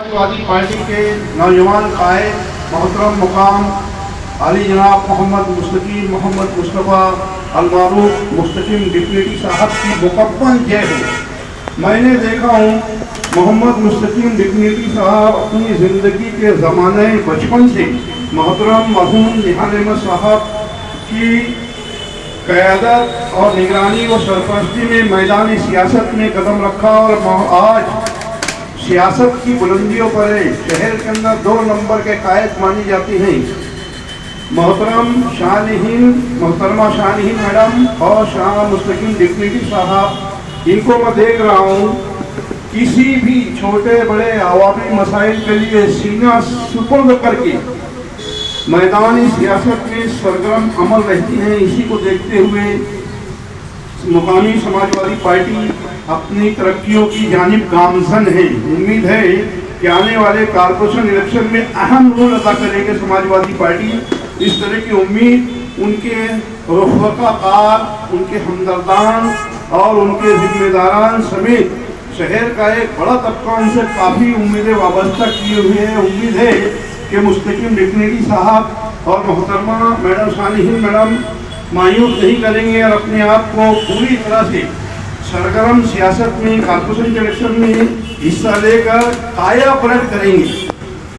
Samajwadi party के नौजवान कायद मोहतरम मुकाम अली जनाब मोहम्मद मुस्तकीम मोहम्मद मुस्तफ़ा अलमारूफ मुस्तकीम डिप्टी साहब की मुकम्मल जय हो। मैंने देखा हूँ मोहम्मद मुस्तकीम डिप्टी साहब अपनी ज़िंदगी के ज़माने बचपन से मोहतरम मरहूम निहाल अहमद साहब की क़यादत और निगरानी व सरपरस्ती में मैदानी सियासत में कदम रखा और आज सियासत की बुलंदियों पर है। शहर के अंदर 2 नंबर के कायद मानी जाती हैं मोहतरमा शाहनहीन मैडम और शाह मुस्तकीम डिप्टी साहब। इनको मैं देख रहा हूँ किसी भी छोटे बड़े अवामी मसाइल के लिए सीना सुपुर्द करके मैदानी सियासत में सरगर्म अमल रहती हैं। इसी को देखते हुए मुकामी समाजवादी पार्टी अपनी तरक्कियों की जानिब गामजन है। उम्मीद है कि आने वाले कॉर्पोरेशन इलेक्शन में अहम रोल अदा करेगी समाजवादी पार्टी। इस तरह की उम्मीद उनके रफ़क़ाकार, उनके हमदर्दान और उनके जिम्मेदारान समेत शहर का एक बड़ा तबका उनसे काफ़ी उम्मीदें वाबस्ता किए हुए हैं। उम्मीद है कि मुस्तकीम डिप्टी साहब और मोहतरमा मैडम शाहनहीन मैडम मायूस नहीं करेंगे और अपने आप को पूरी तरह से सरगर्म सियासत में कॉर्पोरेशन के इलेक्शन में हिस्सा लेकर काया पलट करेंगे।